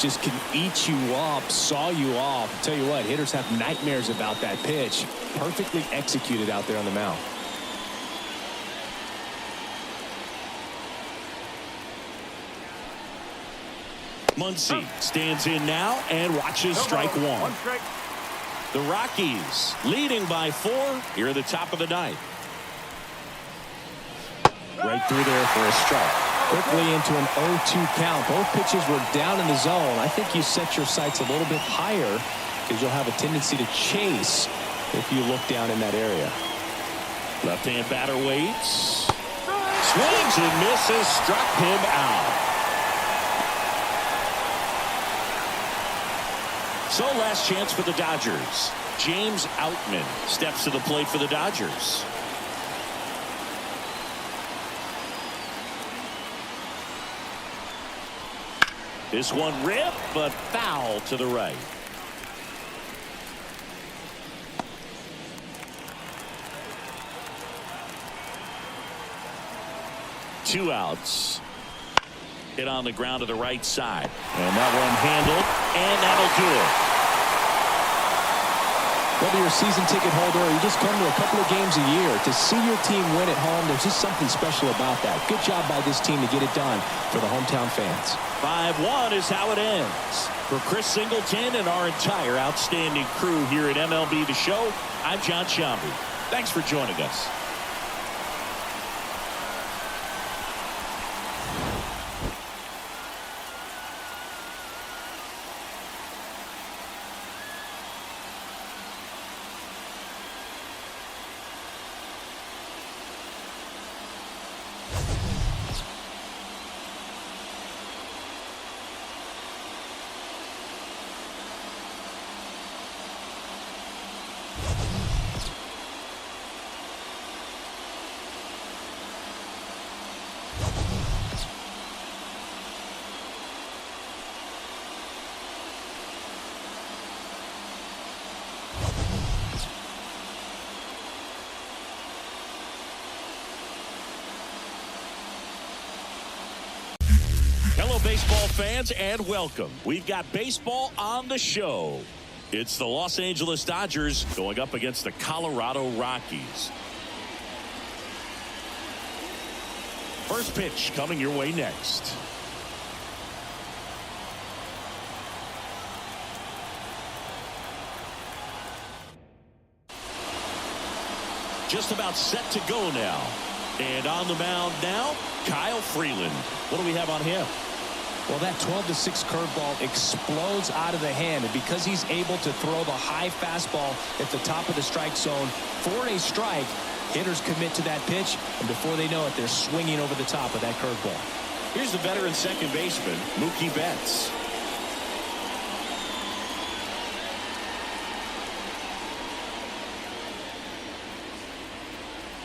just can eat you up, saw you off. Tell you what, hitters have nightmares about that pitch. Perfectly executed out there on the mound. Muncy stands in now and watches strike one. The Rockies leading by 4 here at the top of the ninth. Right through there for a strike. Quickly into an 0-2 count. Both pitches were down in the zone. I think you set your sights a little bit higher because you'll have a tendency to chase if you look down in that area. Left-hand batter waits. Swings and misses. Struck him out. So last chance for the Dodgers. James Outman steps to the plate for the Dodgers. This one ripped, but foul to the right. Two outs. Hit on the ground to the right side. And that one handled, and that'll do it. Whether you're a season ticket holder or you just come to a couple of games a year, to see your team win at home, there's just something special about that. Good job by this team to get it done for the hometown fans. 5-1 is how it ends. For Chris Singleton and our entire outstanding crew here at MLB The Show, I'm John Sciambi. Thanks for joining us. Hello, baseball fans, and welcome. We've got baseball on the show. It's the Los Angeles Dodgers going up against the Colorado Rockies. First pitch coming your way next. Just about set to go now. And on the mound now, Kyle Freeland. What do we have on him? Well, that 12-6 curveball explodes out of the hand, and because he's able to throw the high fastball at the top of the strike zone for a strike, hitters commit to that pitch, and before they know it, they're swinging over the top of that curveball. Here's the veteran second baseman, Mookie Betts.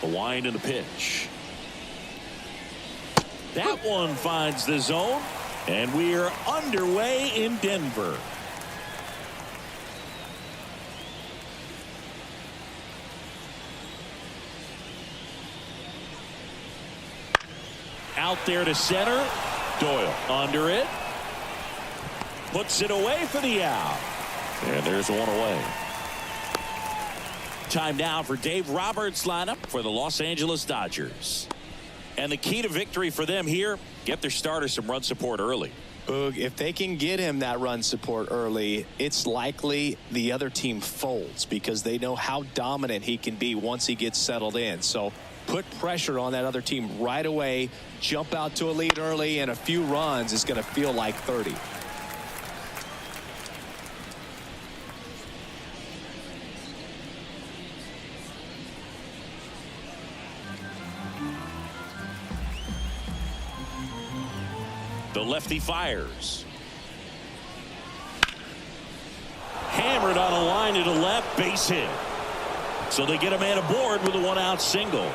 The wind and the pitch. That one finds the zone, and we're underway in Denver. Out there to center. Doyle under it. Puts it away for the out. And there's one away. Time now for Dave Roberts' lineup for the Los Angeles Dodgers. And the key to victory for them here, get their starter some run support early. Boog, if they can get him that run support early, it's likely the other team folds because they know how dominant he can be once he gets settled in. So put pressure on that other team right away, jump out to a lead early, and a few runs is going to feel like 30. The lefty fires. Hammered on a line to the left, base hit. So they get a man aboard with a one-out single.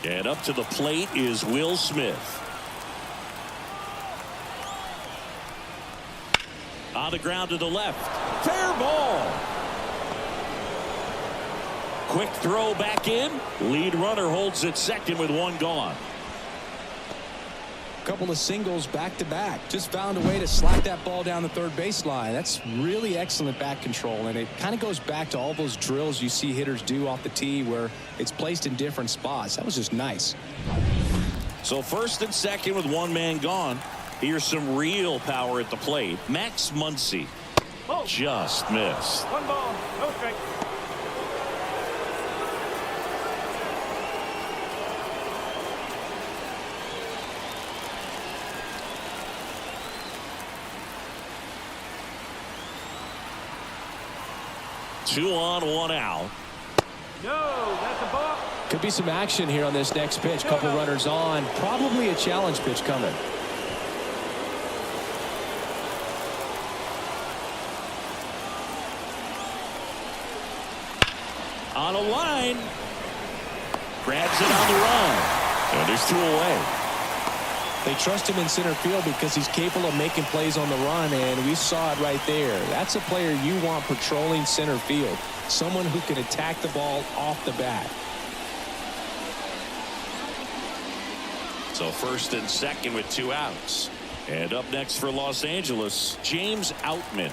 And up to the plate is Will Smith. On the ground to the left. Fair ball. Quick throw back in. Lead runner holds at second with one gone. couple of singles back to back. Just found a way to slap that ball down the third baseline. That's really excellent bat control, and it kind of goes back to all those drills you see hitters do off the tee where it's placed in different spots. That was just nice. So first and second with one man gone. Here's some real power at the plate. Max Muncy just missed. 1 ball, no strike. Two on, one out. No, that's a ball. Could be some action here on this next pitch. Couple runners on. Probably a challenge pitch coming. On a line. Grabs it on the run. And there's 2 away. They trust him in center field because he's capable of making plays on the run, and we saw it right there. That's a player you want patrolling center field. Someone who can attack the ball off the bat. So first and second with 2 outs. And up next for Los Angeles, James Outman.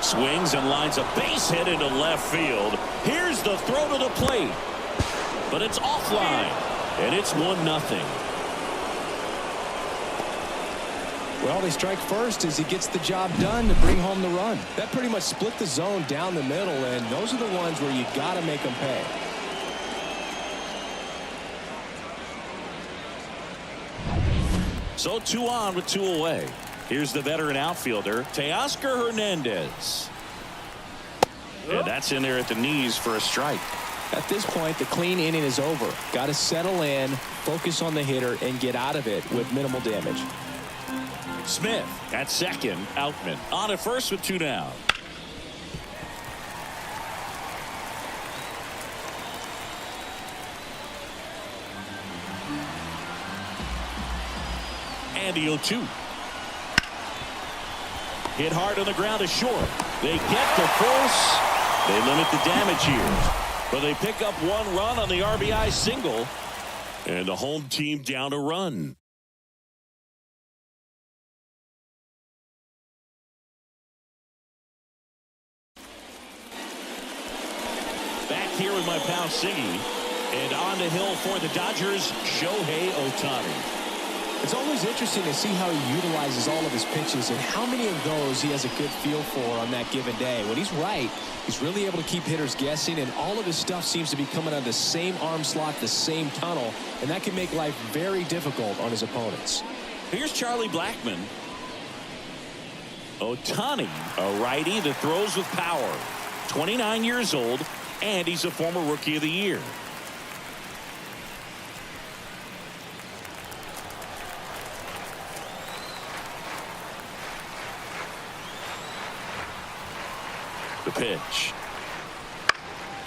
Swings and lines a base hit into left field. Here's the throw to the plate. But it's offline. And it's 1-0. Well, they strike first as he gets the job done to bring home the run. That pretty much split the zone down the middle, and those are the ones where you got to make them pay. So 2 on with 2 away. Here's the veteran outfielder, Teoscar Hernandez. And that's in there at the knees for a strike. At this point, the clean inning is over. Got to settle in, focus on the hitter, and get out of it with minimal damage. Smith at second. Outman on at first with 2 down. And the 0-2. Hit hard on the ground to short. They get the force. They limit the damage here. But they pick up 1 run on the RBI single. And the home team down a run. Back here with my pal Siggy. And on the hill for the Dodgers, Shohei Ohtani. It's always interesting to see how he utilizes all of his pitches and how many of those he has a good feel for on that given day. When he's right, he's really able to keep hitters guessing, and all of his stuff seems to be coming out of the same arm slot, the same tunnel, and that can make life very difficult on his opponents. Here's Charlie Blackmon. Ohtani, a righty that throws with power. 29 years old, and he's a former Rookie of the Year. The pitch.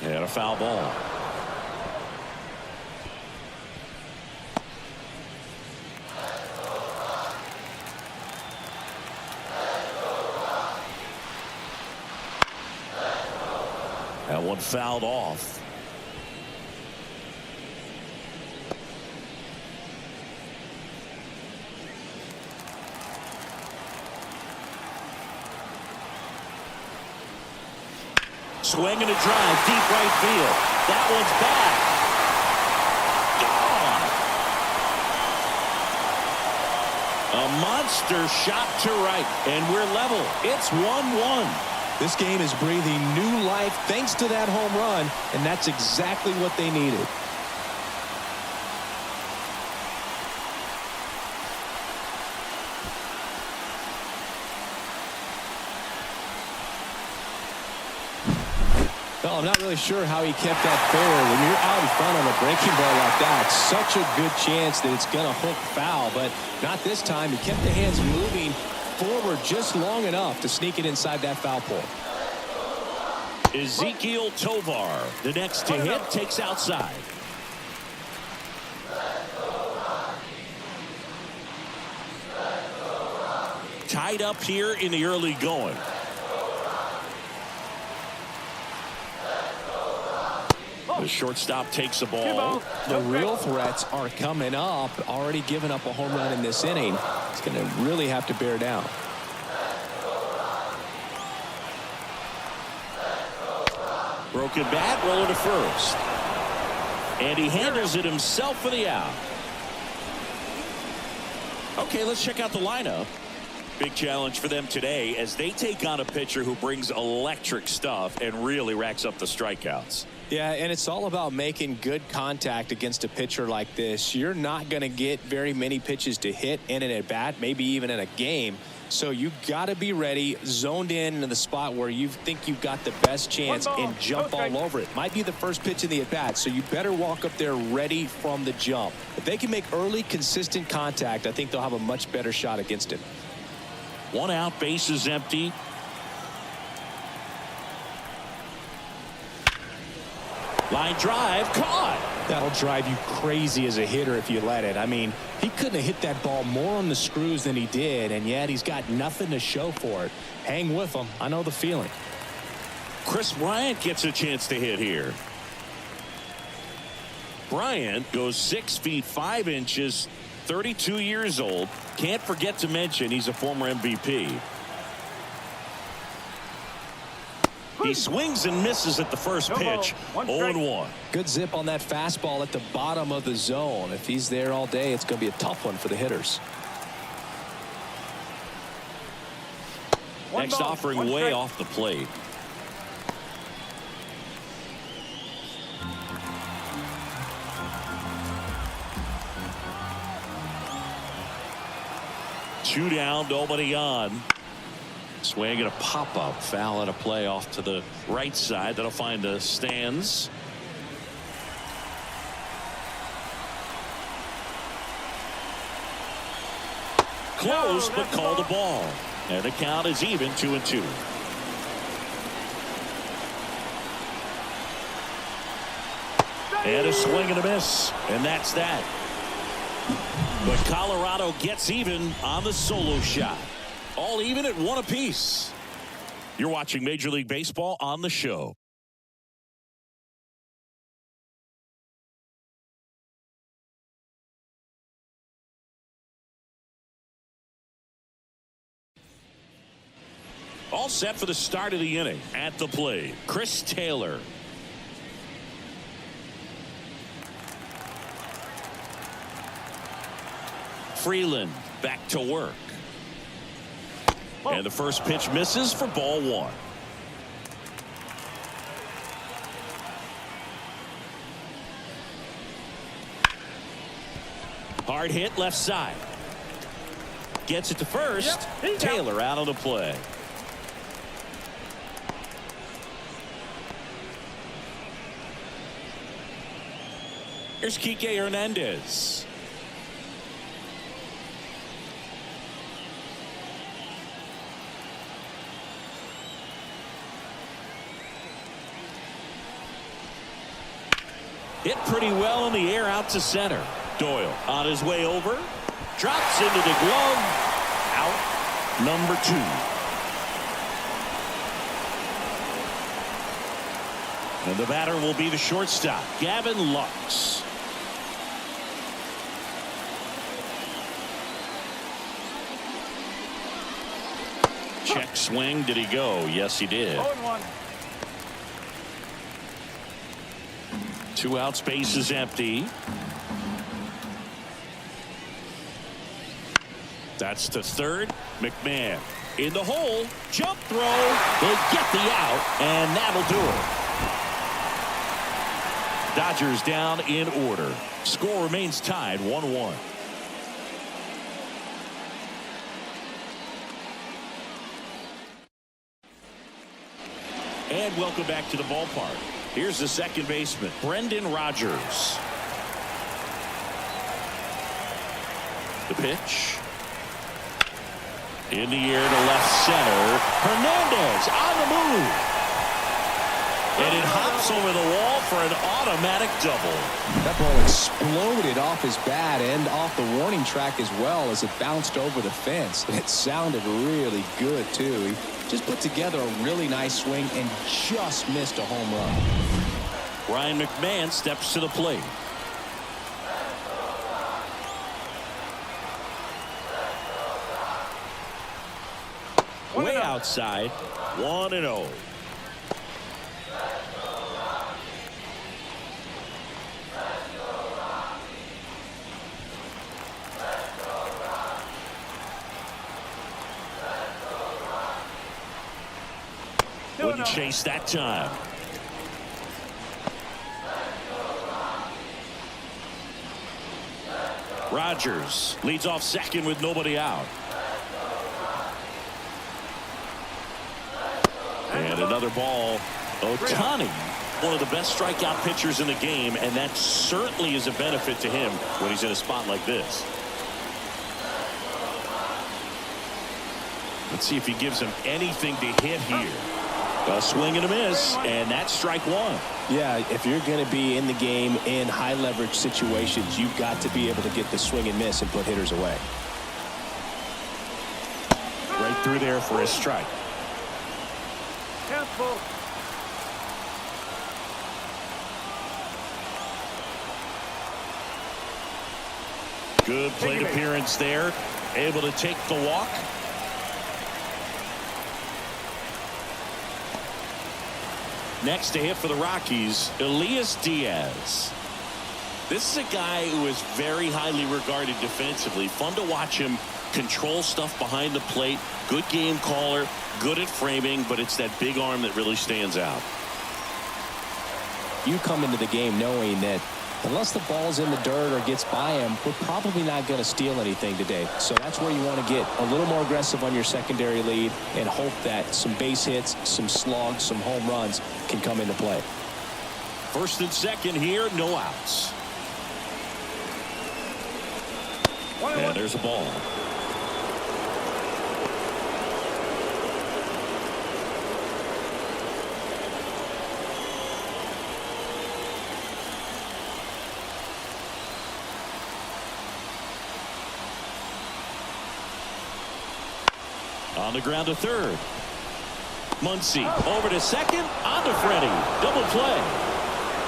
And a foul ball. That one fouled off. Swing and a drive, deep right field. That one's back. Gone. A monster shot to right, and we're level. It's 1-1. This game is breathing new life thanks to that home run, and that's exactly what they needed. Well, I'm not really sure how he kept that fair. When you're out in front on a breaking ball like that, it's such a good chance that it's going to hook foul, but not this time. He kept the hands moving forward just long enough to sneak it inside that foul pole. Ezekiel Tovar, the next to hit, takes outside. Tied up here in the early going. The shortstop takes the Two ball. balls. The No real strikes. threats are coming up. Already giving up a home run in this inning. He's going to really have to bear down. Broken bat, roller to first. And he handles it himself for the out. Okay, let's check out the lineup. Big challenge for them today as they take on a pitcher who brings electric stuff and really racks up the strikeouts. Yeah, and it's all about making good contact against a pitcher like this. You're not going to get very many pitches to hit in an at-bat, maybe even in a game. So you got to be ready, zoned in the spot where you think you've got the best chance and jump all over it. Might be the first pitch in the at-bat, so you better walk up there ready from the jump. If they can make early, consistent contact, I think they'll have a much better shot against him. 1 out, base is empty. Line drive, caught. That'll drive you crazy as a hitter if you let it. I mean, he couldn't have hit that ball more on the screws than he did, and yet he's got nothing to show for it. Hang with him. I know the feeling. Chris Bryant gets a chance to hit here. Bryant goes 6 feet 5 inches, 32 years old. Can't forget to mention he's a former MVP. He swings and misses at the first pitch. 0-1. Good zip on that fastball at the bottom of the zone. If he's there all day, it's going to be a tough one for the hitters. Next offering way off the plate. Two down, nobody on. Swing and a pop-up, foul and a play off to the right side. That'll find the stands. Close, but called the ball. And the count is even, 2-2. And a swing and a miss. And that's that. But Colorado gets even on the solo shot. All even at 1 apiece. You're watching Major League Baseball on the show. All set for the start of the inning. At the plate, Chris Taylor. Freeland back to work. And the first pitch misses for ball 1. Hard hit left side. Gets it to first. Taylor out on the play. Here's Kike Hernandez. Hit pretty well in the air out to center. Doyle on his way over. Drops into the glove. Out number 2. And the batter will be the shortstop, Gavin Lux. Check swing. Did he go? Yes, he did. 0-1. 2 outs, base is empty. That's to third. McMahon in the hole. Jump throw. They get the out, and that'll do it. Dodgers down in order. Score remains tied 1-1. And welcome back to the ballpark. Here's the second baseman, Brendan Rodgers. The pitch. In the air to left center. Hernandez on the move. And it hops over the wall for an automatic double. That ball exploded off his bat and off the warning track as well as it bounced over the fence. And it sounded really good, too. He just put together a really nice swing and just missed a home run. Ryan McMahon steps to the plate. Way outside. 1-0. Wouldn't chase that time. Rogers leads off second with nobody out. And another ball. Ohtani, one of the best strikeout pitchers in the game, and that certainly is a benefit to him when he's in a spot like this. Let's see if he gives him anything to hit here. A swing and a miss, and that's strike one. Yeah, if you're going to be in the game in high leverage situations, you've got to be able to get the swing and miss and put hitters away. Right through there for a strike. Careful. Good plate appearance there. Able to take the walk. Next to hit for the Rockies, Elias Diaz. This is a guy who is very highly regarded defensively. Fun to watch him control stuff behind the plate. Good game caller, good at framing, but it's that big arm that really stands out. You come into the game knowing that unless the ball's in the dirt or gets by him, we're probably not going to steal anything today. So that's where you want to get a little more aggressive on your secondary lead and hope that some base hits, some slugs, some home runs can come into play. First and second here, no outs. And there's a ball. On the ground to third. Muncy over to second. On to Freddie. Double play.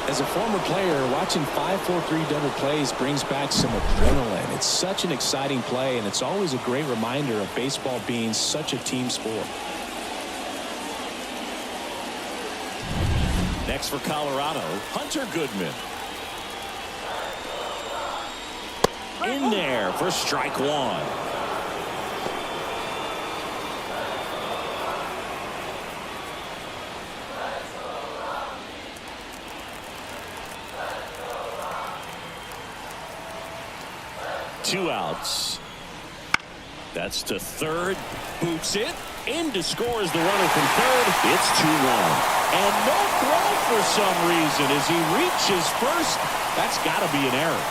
As a former player, watching 5-4-3 double plays brings back some adrenaline. It's such an exciting play, and it's always a great reminder of baseball being such a team sport. Next for Colorado, Hunter Goodman. In there for strike one. Two outs. That's to third. Boots it. In to score is the runner from third. It's 2-1. And no throw for some reason as he reaches first. That's got to be an error.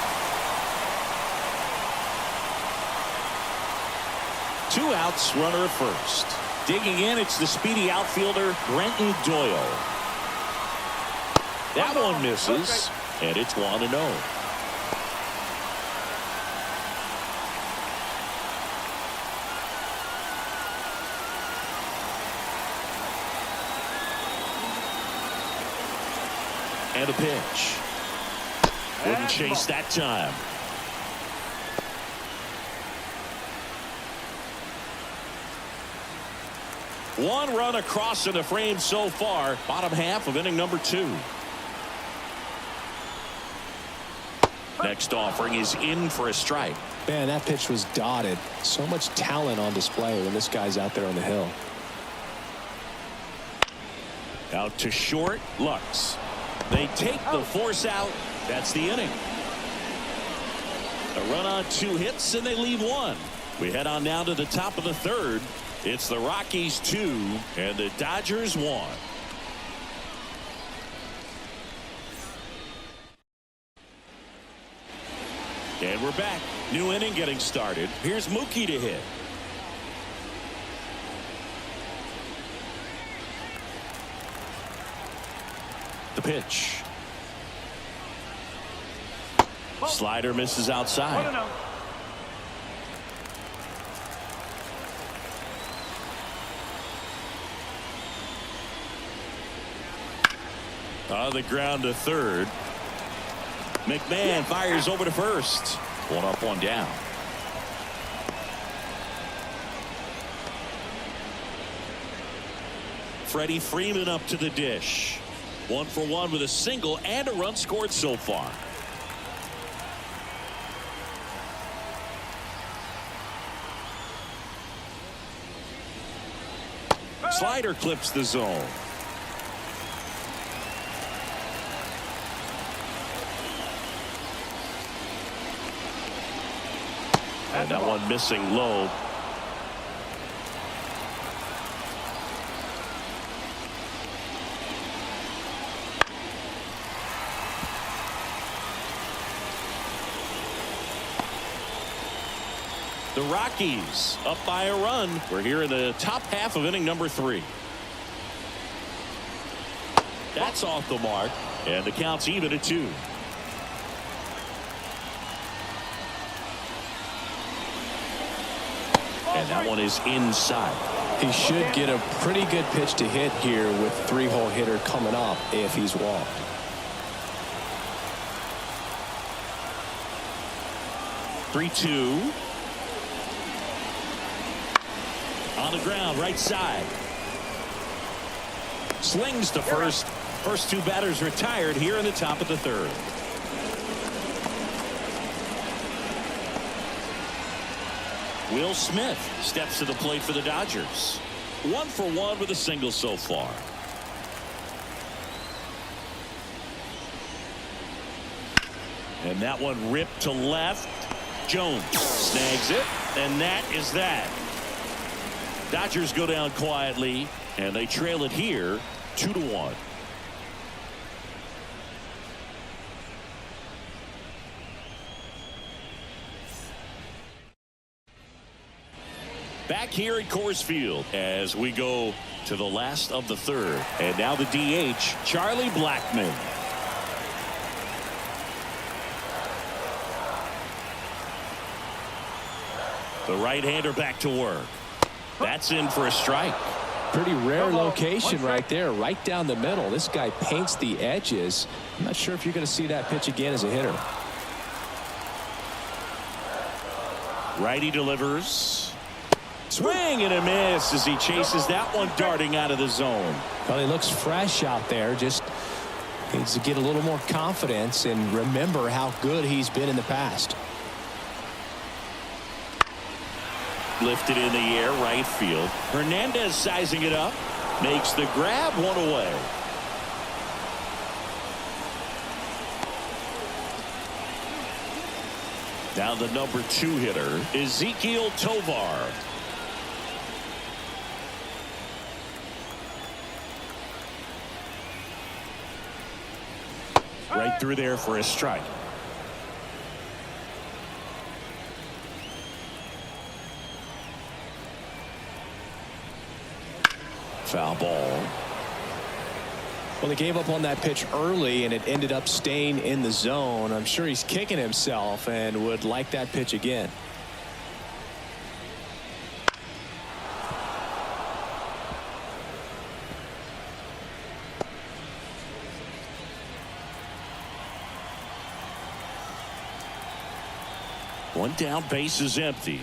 Two outs, runner at first. Digging in, it's the speedy outfielder, Brenton Doyle. That one misses, and it's 1-0. And a pitch. Wouldn't chase that time. One run across in the frame so far. Bottom half of inning number 2. Next offering is in for a strike. Man, that pitch was dotted. So much talent on display when this guy's out there on the hill. Out to short, Lux. They take the force out. That's the inning. A run on 2 hits, and they leave 1. We head on now to the top of the third. It's the Rockies 2 and the Dodgers 1. And we're back. New inning getting started. Here's Mookie to hit. The pitch. Slider misses outside. On the ground to third. McMahon fires over to first. One up, one down. Freddie Freeman up to the dish. 1 for 1 with a single and a run scored so far. Slider clips the zone. And that one missing low. The Rockies up by a run. We're here in the top half of inning number 3. That's off the mark, and the count's even at 2. And that one is inside. He should get a pretty good pitch to hit here with 3-hole hitter coming up if he's walked. (3-2). On the ground, right side. Slings to first. First 2 batters retired here in the top of the 3rd. Will Smith steps to the plate for the Dodgers. 1 for 1 with a single so far. And that one ripped to left. Jones snags it, and that is that. Dodgers go down quietly, and they trail it here 2-1. Back here at Coors Field as we go to the last of the 3rd. And now the DH, Charlie Blackmon. The right-hander back to work. That's in for a strike. Pretty rare location right there, right down the middle. This guy paints the edges. I'm not sure if you're going to see that pitch again as a hitter. Righty delivers. Swing and a miss as he chases that one darting out of the zone. Well, he looks fresh out there. Just needs to get a little more confidence and remember how good he's been in the past. Lifted in the air, right field. Hernandez sizing it up. Makes the grab, 1 away. Now the number 2 hitter, Ezekiel Tovar. Right through there for a strike. Foul ball. Well, he gave up on that pitch early, and it ended up staying in the zone. I'm sure he's kicking himself and would like that pitch again. One down, base is empty.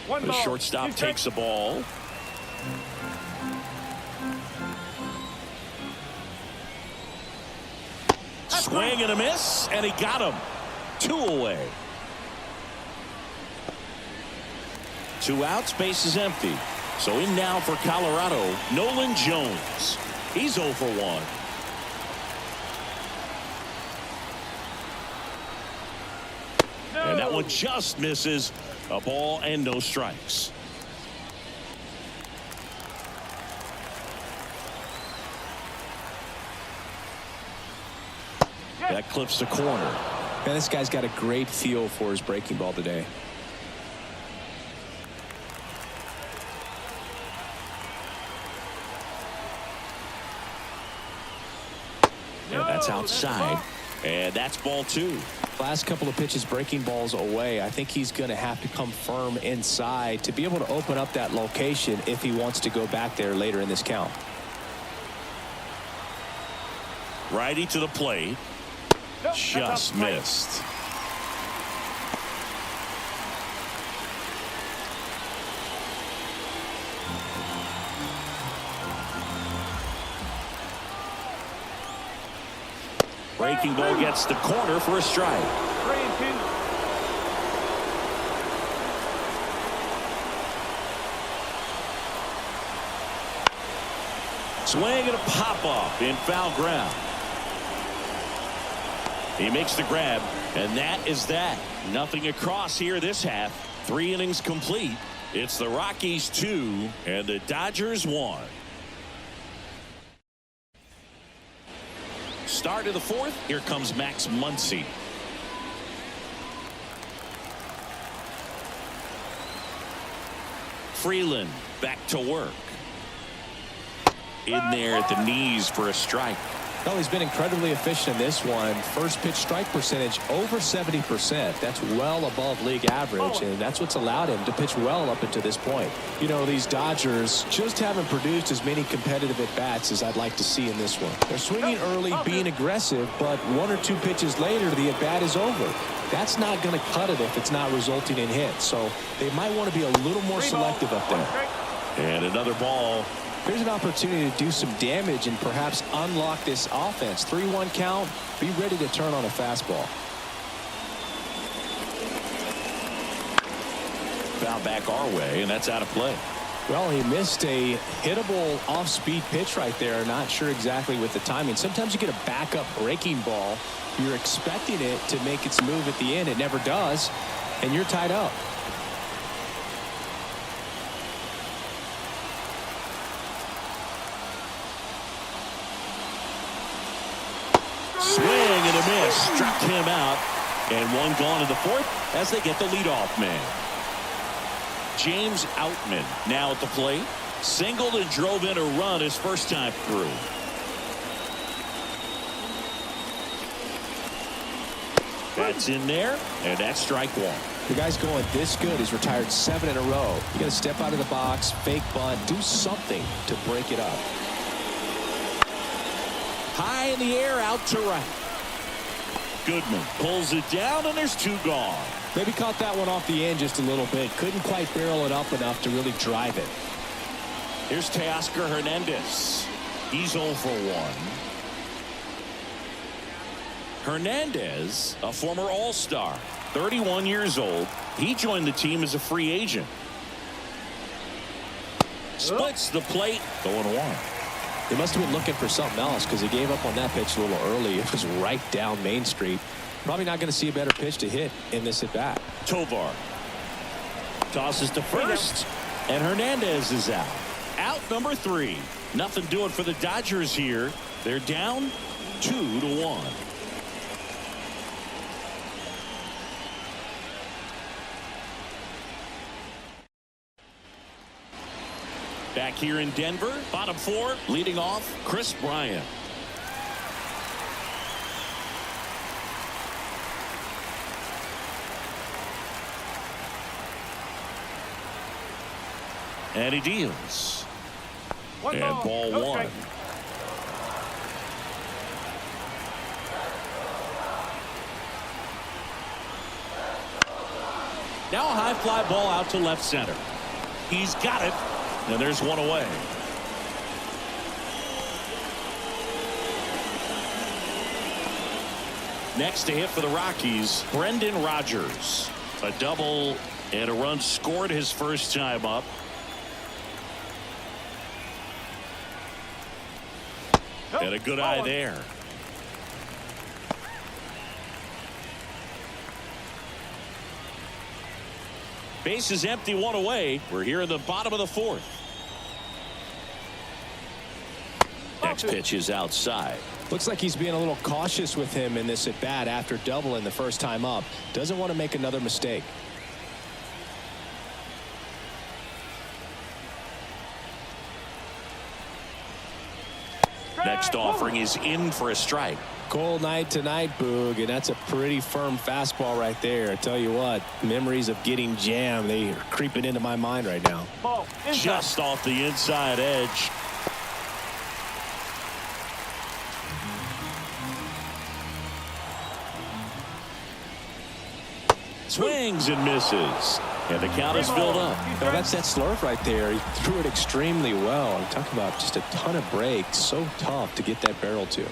The shortstop takes the ball. Swing and a miss, and he got him. 2 away. 2 outs, base is empty. So in now for Colorado, Nolan Jones. He's 0 for 1. And that one just misses. A ball and no strikes. That clips the corner. Man, this guy's got a great feel for his breaking ball today. And that's outside. And that's ball 2. Last couple of pitches breaking balls away. I think he's going to have to come firm inside to be able to open up that location if he wants to go back there later in this count. Righty to the plate. Nope, Just missed. Breaking ball gets the corner for a strike. 3-2. Swing and a pop-up in foul ground. He makes the grab, and that is that. Nothing across here this half. 3 innings complete. It's the Rockies 2 and the Dodgers 1. Start of the 4th. Here comes Max Muncy. Freeland back to work. In there at the knees for a strike. Well, he's been incredibly efficient in this one. First pitch strike percentage over 70%. That's well above league average, and that's what's allowed him to pitch well up until this point. You know, these Dodgers just haven't produced as many competitive at-bats as I'd like to see in this one. They're swinging early, being aggressive, but 1 or 2 pitches later, the at-bat is over. That's not going to cut it if it's not resulting in hits, so they might want to be a little more selective up there. And another ball. Here's an opportunity to do some damage and perhaps unlock this offense. 3-1 count. Be ready to turn on a fastball. Foul back our way, and that's out of play. Well, he missed a hittable off-speed pitch right there. Not sure exactly with the timing. Sometimes you get a backup breaking ball. You're expecting it to make its move at the end. It never does, and you're tied up. Swing and a miss. Struck him out. And 1 gone in the 4th as they get the leadoff man. James Outman now at the plate. Singled and drove in a run his first time through. That's in there, and that's strike 1. The guy's going this good. He's retired 7 in a row. You got to step out of the box, fake bunt, do something to break it up. High in the air, out to right. Goodman pulls it down, and there's 2 gone. Maybe caught that one off the end just a little bit. Couldn't quite barrel it up enough to really drive it. Here's Teoscar Hernandez. He's 0 for 1. Hernandez, a former All-Star, 31 years old. He joined the team as a free agent. Splits the plate, going 1. He must have been looking for something else because he gave up on that pitch a little early. It was right down Main Street. Probably not going to see a better pitch to hit in this at bat. Tovar tosses to first, and Hernandez is out. Out number 3. Nothing doing for the Dodgers here. They're down 2-1. Back here in Denver, bottom 4, leading off, Chris Bryant. And he deals. And ball 1. Now a high fly ball out to left center. He's got it. And there's 1 away. Next to hit for the Rockies, Brendan Rodgers. A double and a run scored his first time up. And a good eye there. Base is empty, 1 away. We're here in the bottom of the 4th. Next pitch is outside. Looks like he's being a little cautious with him in this at bat after doubling the first time up. Doesn't want to make another mistake. Next offering is in for a strike. Cold night tonight, Boog, and that's a pretty firm fastball right there. I tell you what, memories of getting jammed, they are creeping into my mind right now. Ball Just off the inside edge. Swings and misses. And the count is filled up. Now that's that slurve right there. He threw it extremely well. I'm talking about just a ton of breaks. So tough to get that barrel to.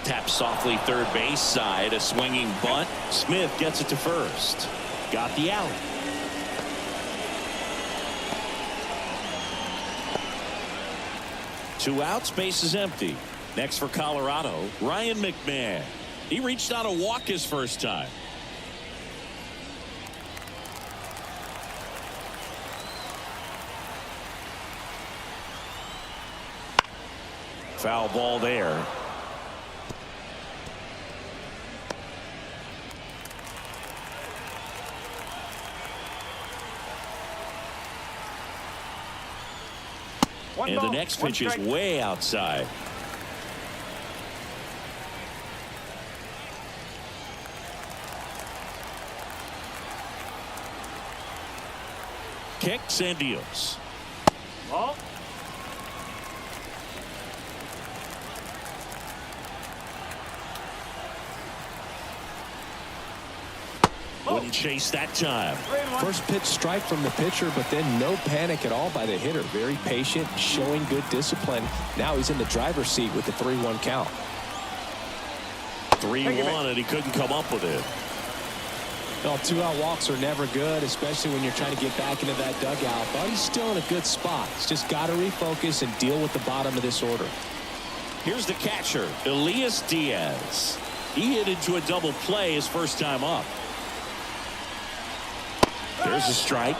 Tap softly third base side. A swinging bunt. Smith gets it to first. Got the out. Two outs, base is empty. Next for Colorado, Ryan McMahon. He reached on a walk his first time. Foul ball there. And the next pitch is way outside. Kicks and deals. Ball. Wouldn't chase that time. First pitch strike from the pitcher, but then no panic at all by the hitter. Very patient, showing good discipline. Now he's in the driver's seat with the 3-1 count. 3-1, and he couldn't come up with it. Well, 2-out walks are never good, especially when you're trying to get back into that dugout. But he's still in a good spot. He's just got to refocus and deal with the bottom of this order. Here's the catcher, Elias Diaz. He hit into a double play his first time up. There's a strike.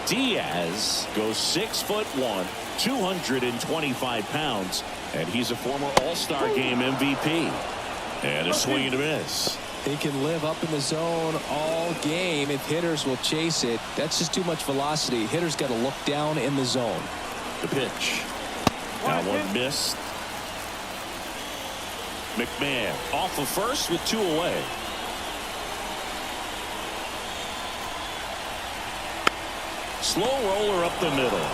Diaz goes 6'1", 225 pounds, and he's a former All-Star Game MVP. And a swing and a miss. He can live up in the zone all game if hitters will chase it. That's just too much velocity. Hitters got to look down in the zone. The pitch. That one missed. McMahon off of first with 2 away. Slow roller up the middle.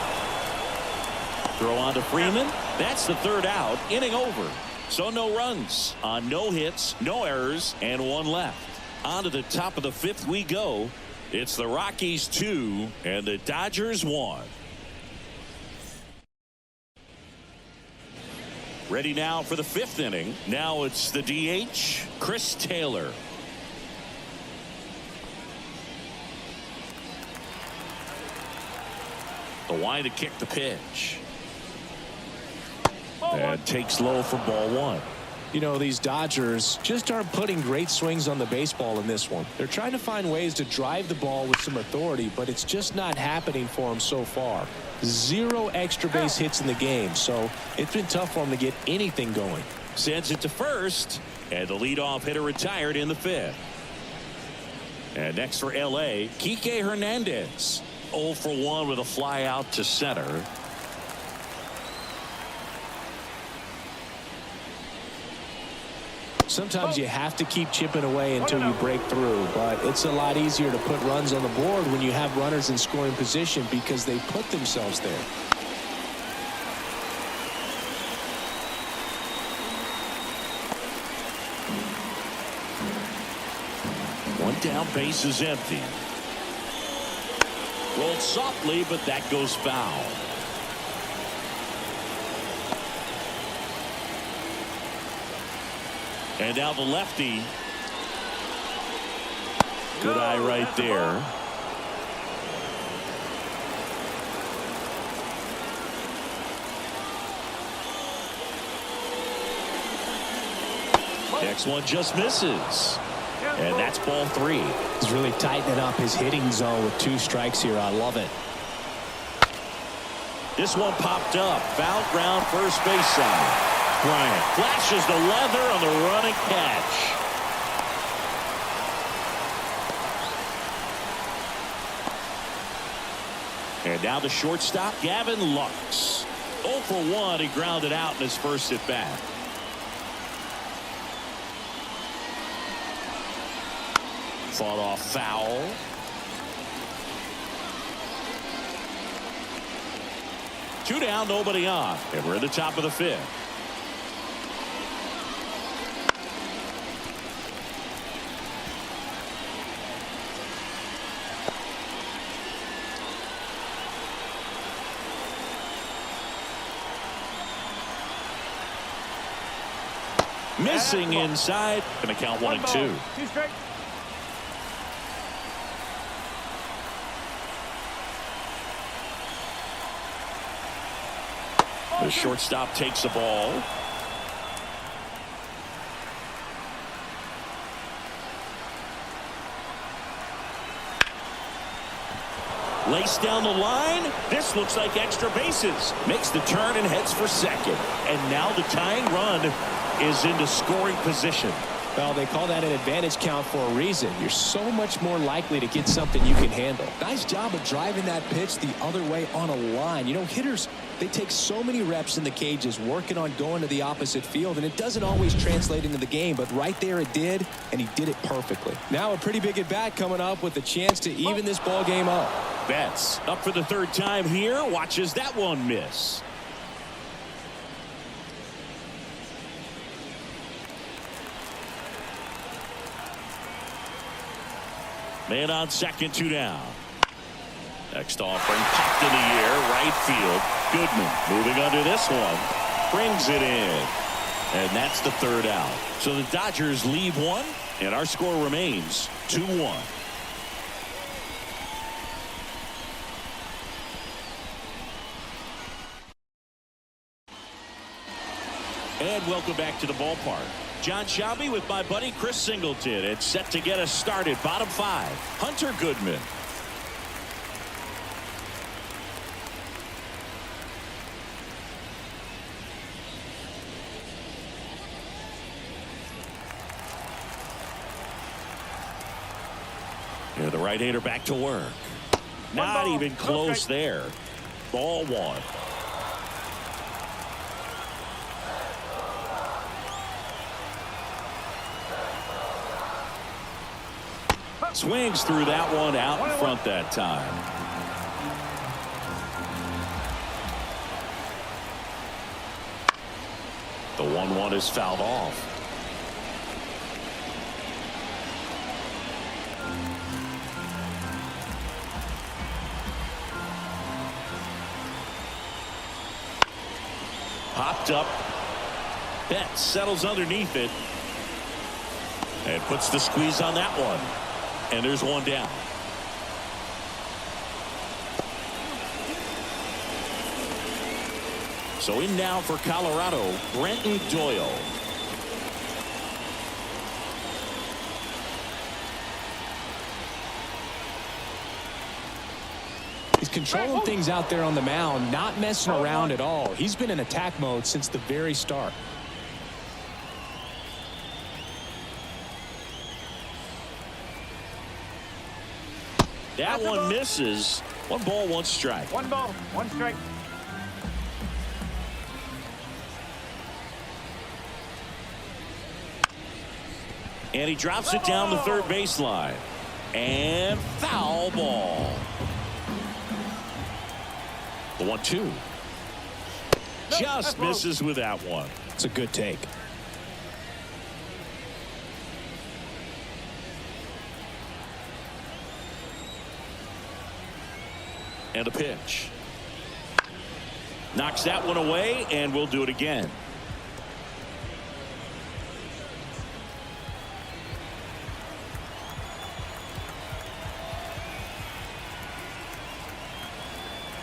Throw on to Freeman. That's the 3rd out. Inning over. So no runs on no hits, no errors, and 1 left. On to the top of the 5th we go. It's the Rockies 2 and the Dodgers 1. Ready now for the 5th inning. Now it's the DH, Chris Taylor. The line to kick the pitch. And takes low for ball 1. You know, these Dodgers just aren't putting great swings on the baseball in this one. They're trying to find ways to drive the ball with some authority, but it's just not happening for them so far. 0 extra base hits in the game, so it's been tough for them to get anything going. Sends it to first, and the leadoff hitter retired in the 5th. And next for L.A., Kike Hernandez. 0 for 1 with a fly out to center. Sometimes you have to keep chipping away until you break through, but it's a lot easier to put runs on the board when you have runners in scoring position because they put themselves there. One down, base is empty. Rolled softly, but that goes foul. And now the lefty. Good eye right there. Next one just misses. And that's ball 3. He's really tightening up his hitting zone with 2 strikes here. I love it. This one popped up. Foul ground, first base side. Bryant flashes the leather on the running catch. And now the shortstop, Gavin Lux. 0 for 1. He grounded out in his first at bat. Fought off foul. Two down, nobody on. And we're at the top of the 5th. Missing inside. Going to count 1 and 2. 2 strikes. The shortstop takes the ball. Laced down the line. This looks like extra bases. Makes the turn and heads for second. And now the tying run is into scoring position. Well, they call that an advantage count for a reason. You're so much more likely to get something you can handle. Nice job of driving that pitch the other way on a line. You know, hitters, they take so many reps in the cages working on going to the opposite field, and it doesn't always translate into the game, but right there it did, and he did it perfectly. Now a pretty big at-bat coming up with a chance to even this ball game up. Betts up for the third time here. Watches that one miss. Man on second, 2 down. Next offering popped in the air, right field. Goodman moving under this one. Brings it in. And that's the third out. So the Dodgers leave one, and our score remains 2-1. And welcome back to the ballpark. John Shelby with my buddy Chris Singleton. It's set to get us started. Bottom 5. Hunter Goodman. And the right-hander back to work. Not even close there. Ball 1. Swings through that one out in front that time. The 1-1 is fouled off. Popped up. Betts settles underneath it. And puts the squeeze on that one. And there's one down. So in now for Colorado, Brenton Doyle. He's controlling things out there on the mound, not messing around at all. He's been in attack mode since the very start. That one misses. 1 ball, 1 strike. 1 ball, 1 strike. And he drops it down the third baseline. And foul ball. The 1-2. Just misses with that one. It's a good take. And a pitch. Knocks that one away, and we'll do it again.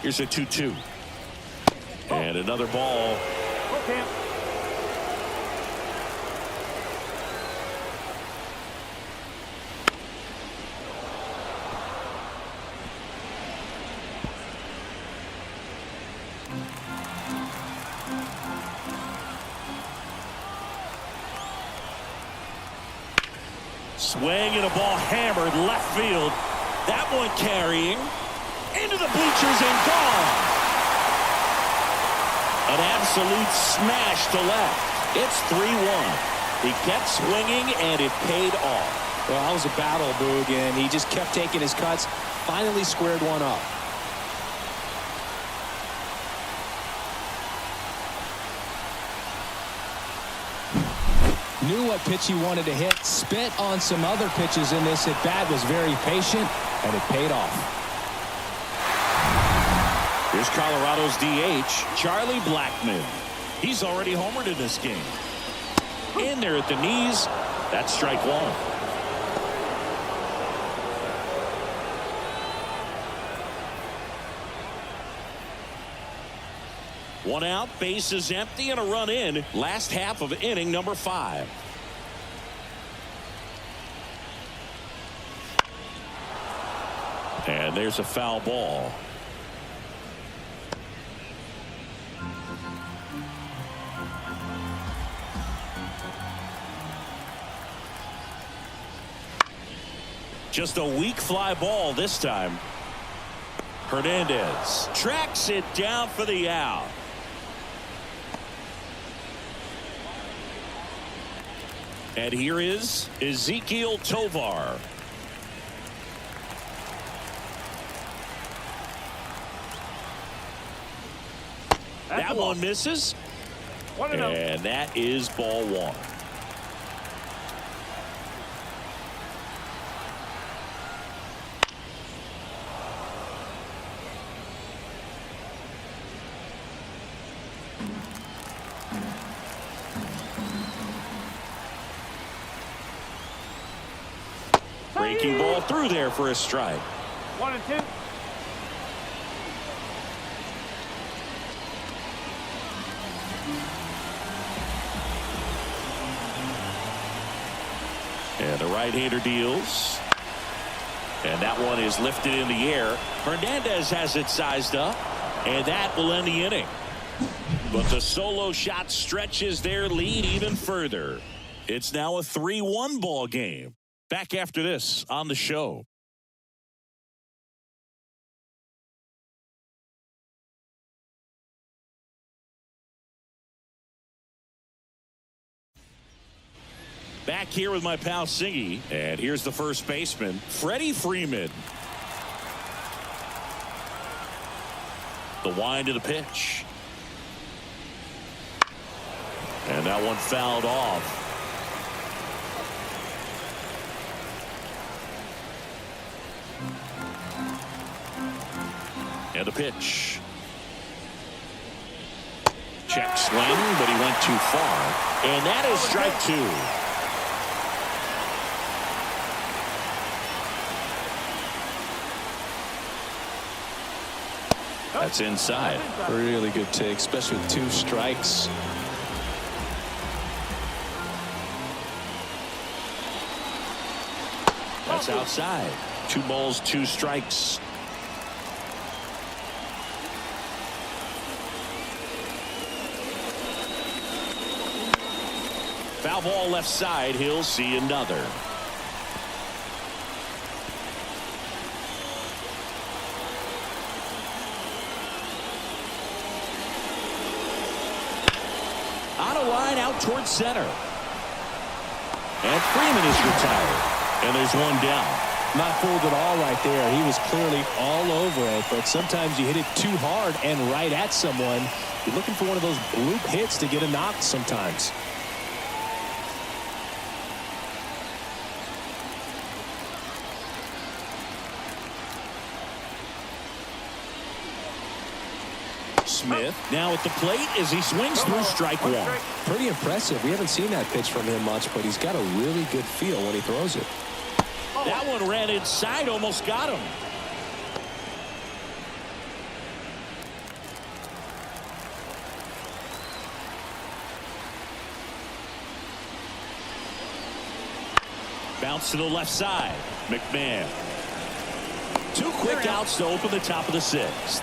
Here's a 2-2. And another ball. Okay. Swing and a ball hammered left field. That one carrying into the bleachers and gone. An absolute smash to left. It's 3-1. He kept swinging and it paid off. Well, that was a battle, Boog, and he just kept taking his cuts. Finally squared one up. Knew what pitch he wanted to hit. Spent on some other pitches in this at bat. Was very patient, and it paid off. Here's Colorado's DH, Charlie Blackmon. He's already homered in this game. in there at the knees. That's strike one. One out, bases empty, and a run in. Last half of inning number 5. And there's a foul ball. Just a weak fly ball this time. Hernandez tracks it down for the out. And here is Ezequiel Tovar. That one misses. And that is ball 1. Breaking ball through there for a strike. 1-2. And the right-hander deals. And that one is lifted in the air. Hernandez has it sized up. And that will end the inning. But the solo shot stretches their lead even further. It's now a 3-1 ball game. Back after this on the show. Back here with my pal Singy. And here's the first baseman, Freddie Freeman. The wind of the pitch. And that one fouled off. And the pitch. Check swing, but he went too far. And that is strike 2. That's inside. Really good take, especially with 2 strikes. That's outside. 2 balls, 2 strikes. Foul ball left side. He'll see another. On a line out towards center. And Freeman is retired. And there's one down. Not fooled at all right there. He was clearly all over it, but sometimes you hit it too hard and right at someone. You're looking for one of those bloop hits to get a knock sometimes. Smith now at the plate as he swings through strike 1. Pretty impressive. We haven't seen that pitch from him much, but he's got a really good feel when he throws it. That one ran inside, almost got him. Bounce to the left side. McMahon. 2 quick outs to open the top of the 6th.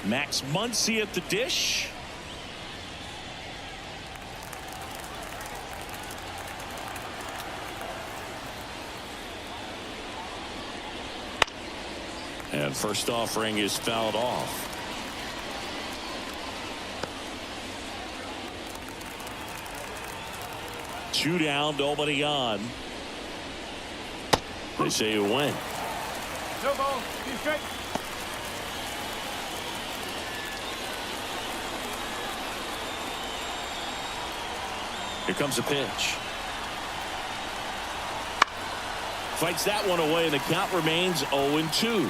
Max Muncy at the dish. And first offering is fouled off. Two down, nobody on. They say you win. No ball, 2 strikes. Here comes a pitch. Fights that one away, and the count remains 0-2.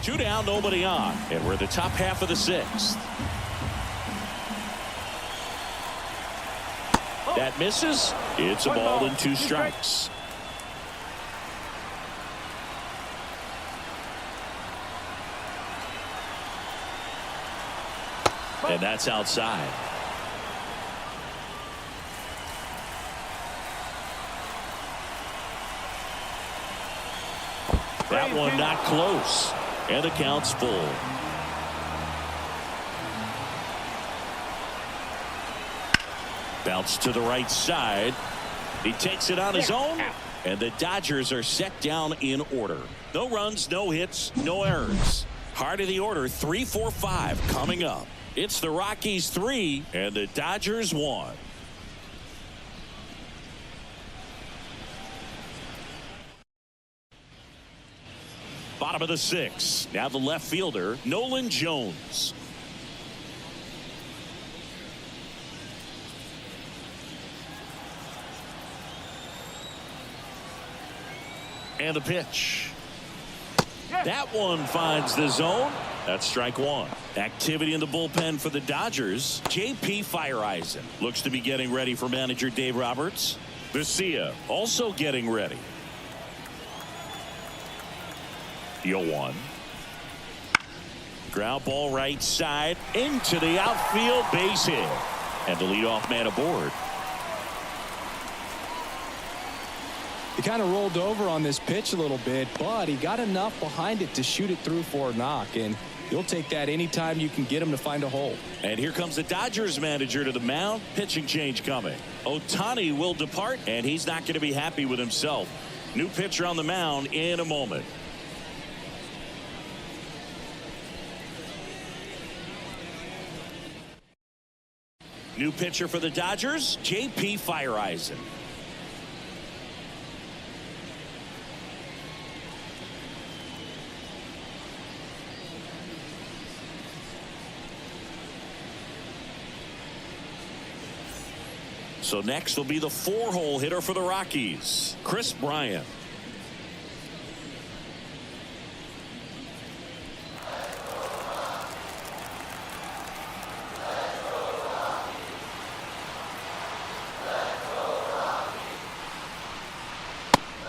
2 down, nobody on, and we're in the top half of the 6th. That misses. It's a ball and 2 strikes. And that's outside. That one not close. And the count's full. Bounce to the right side. He takes it on his own. And the Dodgers are set down in order. No runs, no hits, no errors. Heart of the order, 3, 4, 5 coming up. It's the Rockies 3 and the Dodgers 1. Bottom of the 6th. Now the left fielder, Nolan Jones. And the pitch. That one finds the zone. That's strike 1. Activity in the bullpen for the Dodgers. J.P. Fireeisen looks to be getting ready for manager Dave Roberts. Garcia also getting ready. 0-1. Ground ball right side into the outfield, base hit. And the leadoff man aboard. He kind of rolled over on this pitch a little bit, but he got enough behind it to shoot it through for a knock, and you'll take that anytime you can get him to find a hole. And here comes the Dodgers manager to the mound. Pitching change coming. Ohtani will depart, and he's not going to be happy with himself. New pitcher on the mound in a moment. New pitcher for the Dodgers, J.P. Fireeisen. So next will be the 4-hole hitter for the Rockies, Chris Bryant.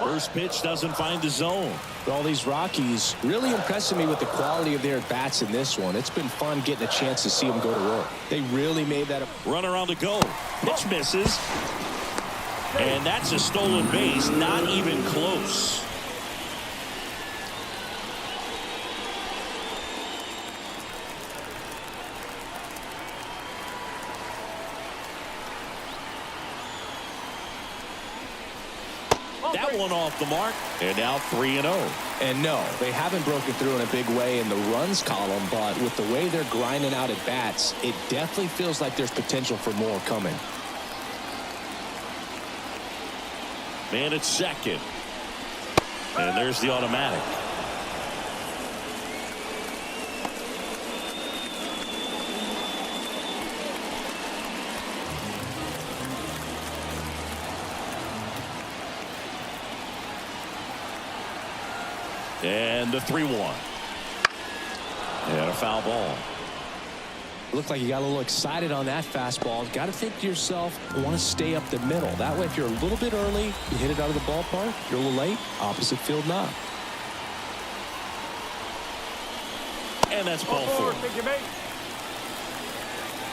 First pitch doesn't find the zone. All these Rockies really impressing me with the quality of their bats in this one. It's been fun getting a chance to see them go to work. They really made that a runner on the go. Pitch misses. And that's a stolen base, not even close. That one off the mark, and now 3-0. And no, they haven't broken through in a big way in the runs column, but with the way they're grinding out at bats, it definitely feels like there's potential for more coming. Man at second. And there's the automatic. And the 3-1. And a foul ball. Looked like you got a little excited on that fastball. Got to think to yourself, I want to stay up the middle. That way, if you're a little bit early, you hit it out of the ballpark. You're a little late, opposite field knock. And that's ball 4.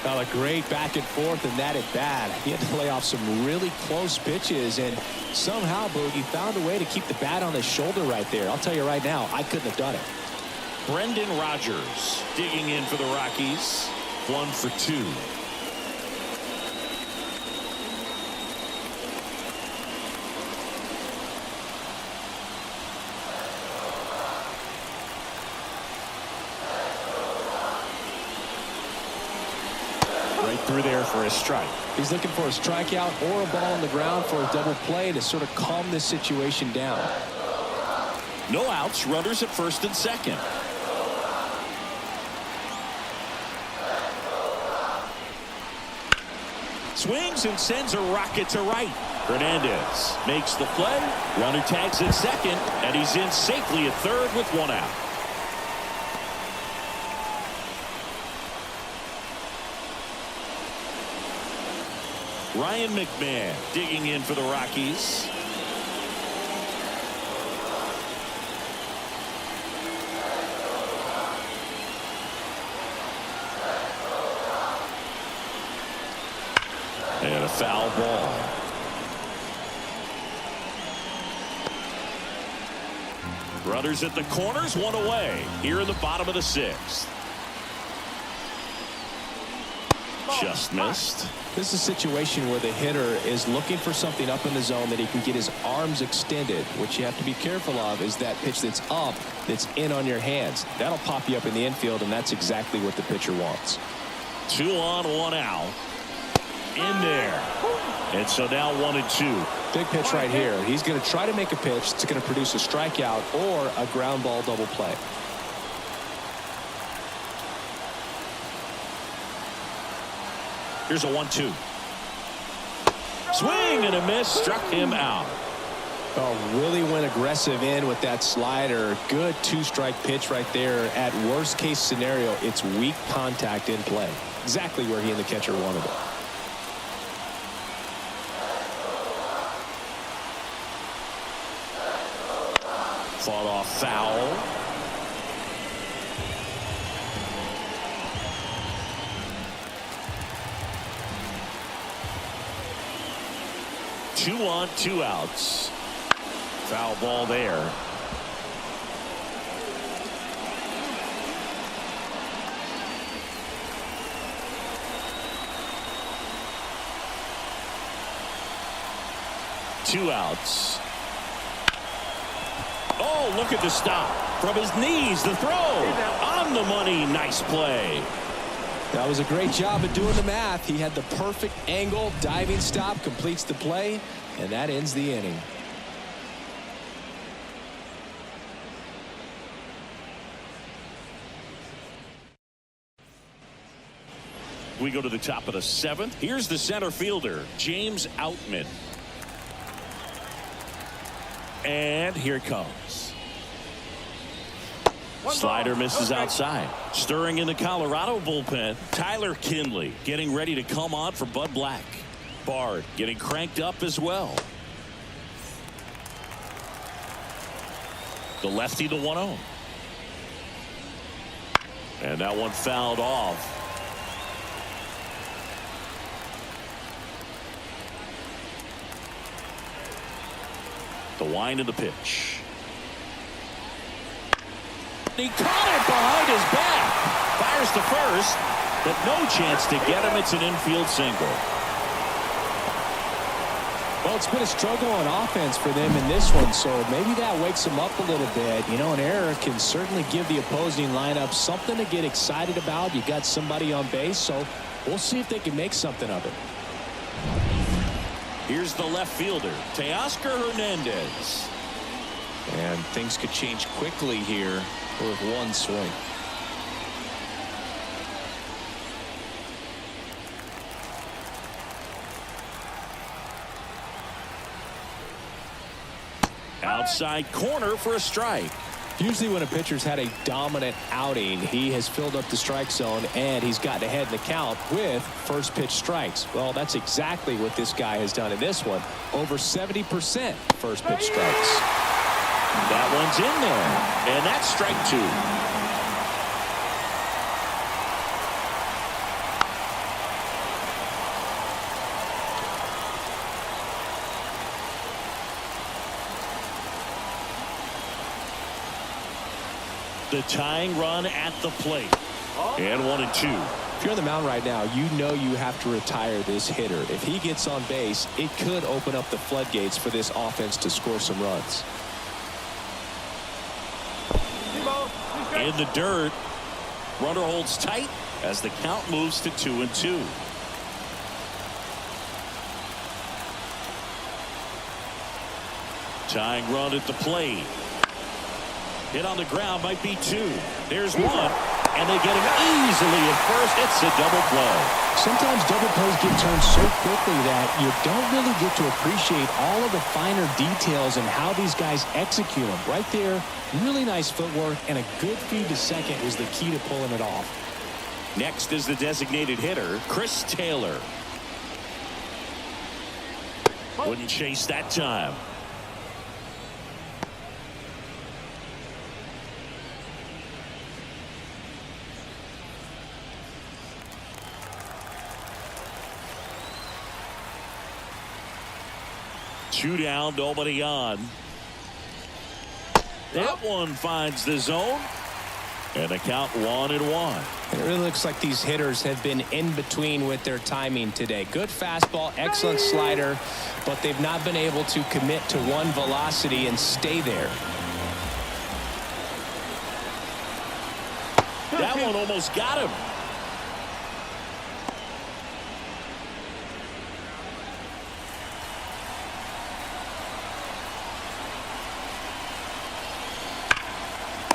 Well, a great back and forth and that at bat. He had to lay off some really close pitches, and somehow Boogie found a way to keep the bat on his shoulder right there. I'll tell you right now, I couldn't have done it. Brendan Rodgers digging in for the Rockies. 1 for 2. Right through there for a strike. He's looking for a strikeout or a ball on the ground for a double play to sort of calm this situation down. No outs, runners at first and second. Swings and sends a rocket to right. Hernandez makes the play. Runner tags at second, and he's in safely at third with 1 out. Ryan McMahon digging in for the Rockies. And a foul ball. Runners at the corners, one away here in the bottom of the sixth. Just missed. This is a situation where the hitter is looking for something up in the zone that he can get his arms extended. What you have to be careful of is that pitch that's up, that's in on your hands. That'll pop you up in the infield, and that's exactly what the pitcher wants. 2 on, 1 out. In there. And so now 1-2. Big pitch right here. He's going to try to make a pitch that's going to produce a strikeout or a ground ball double play. Here's a 1-2. Swing and a miss. Struck him out. Oh, really went aggressive in with that slider. Good 2-strike pitch right there. At worst case scenario, it's weak contact in play. Exactly where he and the catcher wanted it. Fought off foul. Two on, 2 outs. Foul ball there. Two outs. Oh, look at the stop. From his knees, the throw. On the money. Nice play. That was a great job of doing the math. He had the perfect angle. Diving stop completes the play, and that ends the inning. We go to the top of the 7th. Here's the center fielder, James Outman. And here it comes. Slider misses outside. Stirring in the Colorado bullpen, Tyler Kinley getting ready to come on for Bud Black. Bard getting cranked up as well. The lefty to 1-0. And that one fouled off. The wind of the pitch. He caught it behind his back. Fires to first, but no chance to get him. It's an infield single. Well, it's been a struggle on offense for them in this one, so maybe that wakes them up a little bit. You know, an error can certainly give the opposing lineup something to get excited about. You got somebody on base, so we'll see if they can make something of it. Here's the left fielder, Teoscar Hernandez. And things could change quickly here with one swing. Outside corner for a strike. Usually when a pitcher's had a dominant outing, he has filled up the strike zone and he's gotten ahead in the count with first pitch strikes. Well, that's exactly what this guy has done in this one. Over 70% first pitch strikes. That one's in there, and that's strike 2. The tying run at the plate. And 1-2. If you're on the mound right now, you know you have to retire this hitter. If he gets on base, it could open up the floodgates for this offense to score some runs. In the dirt. Runner holds tight as the count moves to 2-2. Tying run at the plate. Hit on the ground, might be 2. There's 1, and they get him easily at first. It's a double play. Sometimes double plays get turned so quickly that you don't really get to appreciate all of the finer details and how these guys execute them. Right there, really nice footwork, and a good feed to second was the key to pulling it off. Next is the designated hitter, Chris Taylor. Wouldn't chase that time. Two down, nobody on. That one finds the zone. And the count 1-1. It really looks like these hitters have been in between with their timing today. Good fastball, excellent slider, but they've not been able to commit to one velocity and stay there. That one almost got him.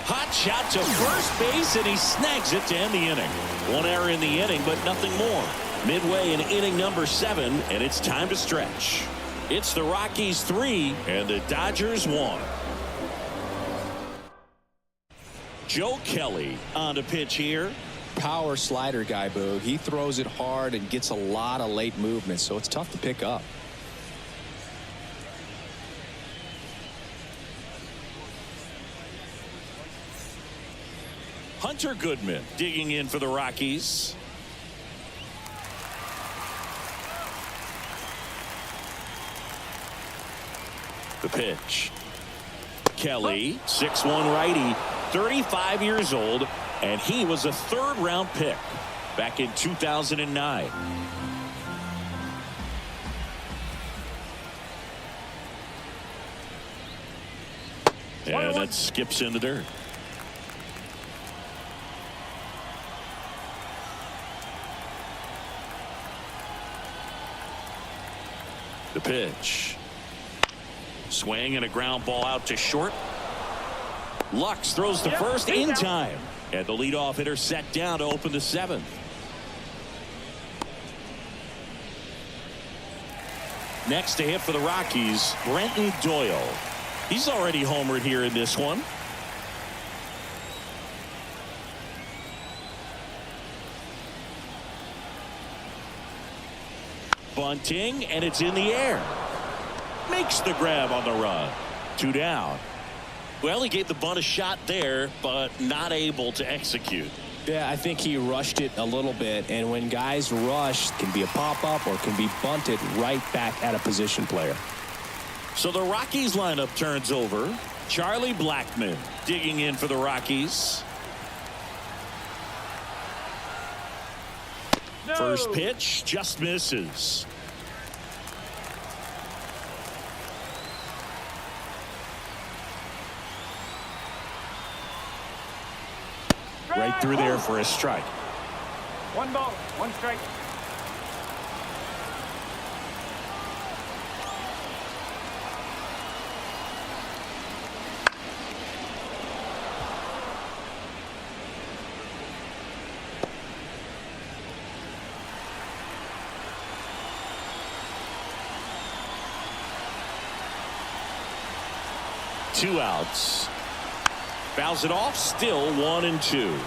Hot shot to first base, and he snags it to end the inning. One error in the inning, but nothing more. Midway in inning number 7, and it's time to stretch. It's the Rockies 3 and the Dodgers 1. Joe Kelly on the pitch here. Power slider guy, Boog. He throws it hard and gets a lot of late movement, so it's tough to pick up. Hunter Goodman digging in for the Rockies. The pitch. Kelly, 6'1" righty, 35 years old, and he was a third-round pick back in 2009. And that skips in the dirt. The pitch. Swing and a ground ball out to short. Lux throws to first in time. And the leadoff hitter set down to open the 7th. Next to hit for the Rockies, Brenton Doyle. He's already homered here in this one. Bunting, and it's in the air. Makes the grab on the run. 2 down. Well, he gave the bunt a shot there, but not able to execute. Yeah, I think he rushed it a little bit, and when guys rush, it can be a pop-up or can be bunted right back at a position player. So the Rockies lineup turns over. Charlie Blackmon digging in for the Rockies. No. First pitch just misses. Right through there for a strike. 1 ball, 1 strike. Two outs. Fouls it off, still 1-2.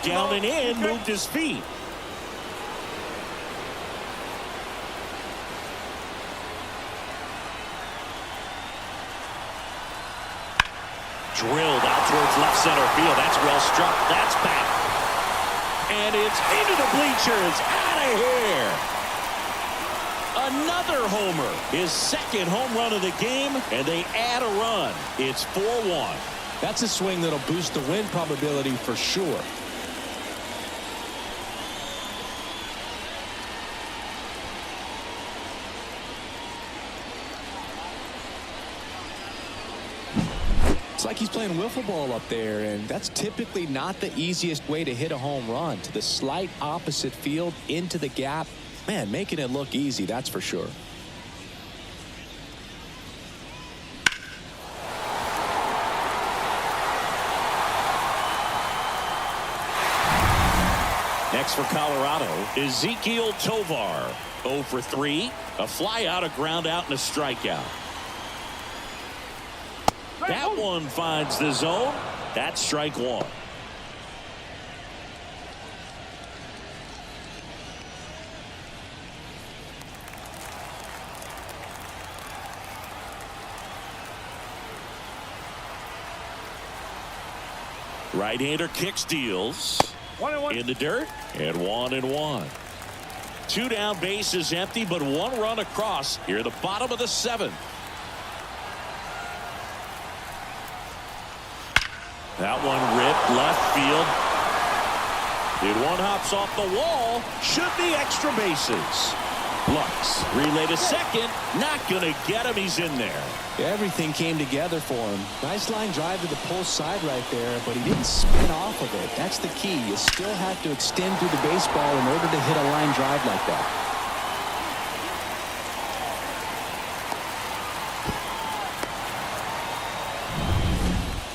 Down and in, moved his feet. Drilled out towards left center field. That's well struck. That's back. And it's into the bleachers. Out of here. Another homer. His second home run of the game, and they add a run. It's 4-1. That's a swing that'll boost the win probability for sure. It's like he's playing wiffle ball up there, and that's typically not the easiest way to hit a home run. To the slight opposite field, into the gap. Man, making it look easy, that's for sure. Next for Colorado, Ezekiel Tovar. 0 for 3. A fly out, a ground out, and a strikeout. That one finds the zone. That's strike one. Right-hander kicks, deals. 1-1. In the dirt, and 1-1. 2 down, bases empty, but 1 run across here at the bottom of the 7th. That one ripped left field. It one hops off the wall. Should be extra bases. Lux relay to second. Not gonna get him. He's in there. Everything came together for him. Nice line drive to the pull side right there, but he didn't spin off of it. That's the key. You still have to extend through the baseball in order to hit a line drive like that.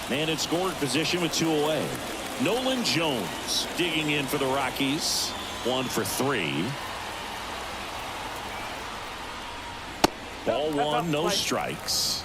Man in scoring position with 2 away. Nolan Jones digging in for the Rockies. 1 for 3. Ball 1, no strikes.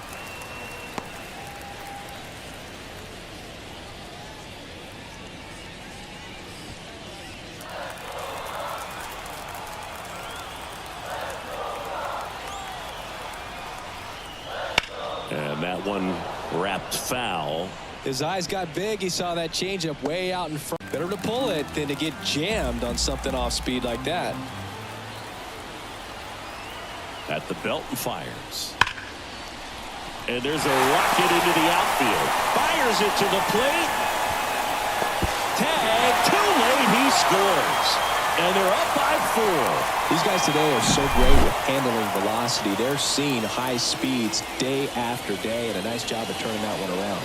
And that one wrapped foul. His eyes got big. He saw that changeup way out in front. Better to pull it than to get jammed on something off speed like that. At the belt and fires. And there's a rocket into the outfield. Fires it to the plate. Tag, too late, he scores. And they're up by 4. These guys today are so great with handling velocity. They're seeing high speeds day after day, and a nice job of turning that one around.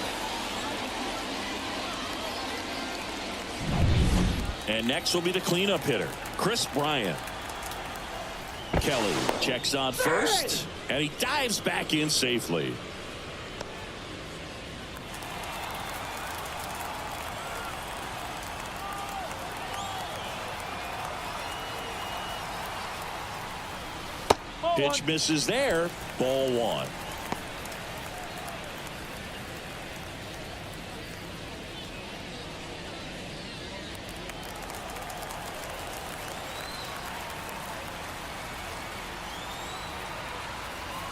And next will be the cleanup hitter, Chris Bryant. Kelly checks on first, and he dives back in safely. Pitch misses there. Ball 1.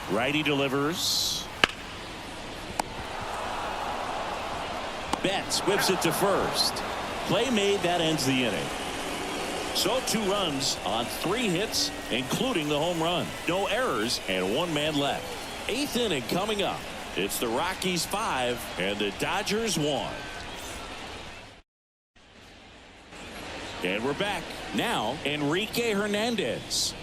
Righty delivers. Betts whips it to first. Play made, that ends the inning. So 2 runs on 3 hits, including the home run. No errors and 1 man left. 8th inning coming up. It's the Rockies 5 and the Dodgers 1. And we're back. Now, Enrique Hernandez.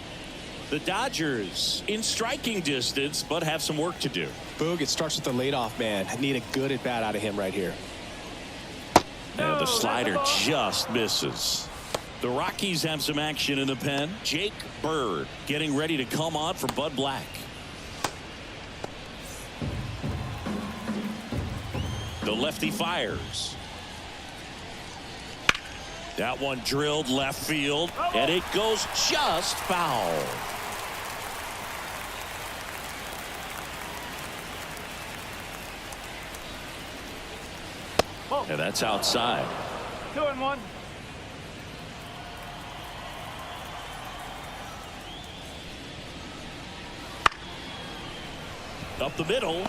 The Dodgers in striking distance, but have some work to do. Boog, it starts with the leadoff man. I need a good at bat out of him right here. And the slider just misses. The Rockies have some action in the pen. Jake Bird getting ready to come on for Bud Black. The lefty fires. That one drilled left field, and it goes just foul. And that's outside. 2-1. Up the middle.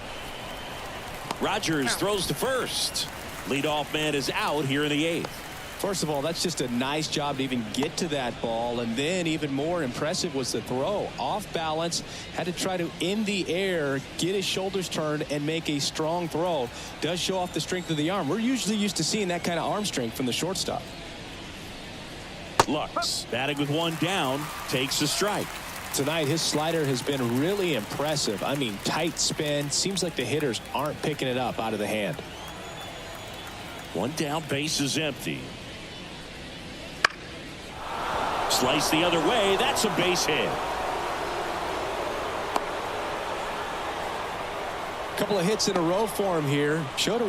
Rogers throws to first. Leadoff man is out here in the 8th. First of all, that's just a nice job to even get to that ball, and then even more impressive was the throw. Off balance, had to try to in the air get his shoulders turned and make a strong throw. Does show off the strength of the arm. We're usually used to seeing that kind of arm strength from the shortstop. Lux batting with 1 down, takes a strike. Tonight his slider has been really impressive. I mean, tight spin. Seems like the hitters aren't picking it up out of the hand. 1 down, base is empty. Slice the other way. That's a base hit. Couple of hits in a row for him here. Showed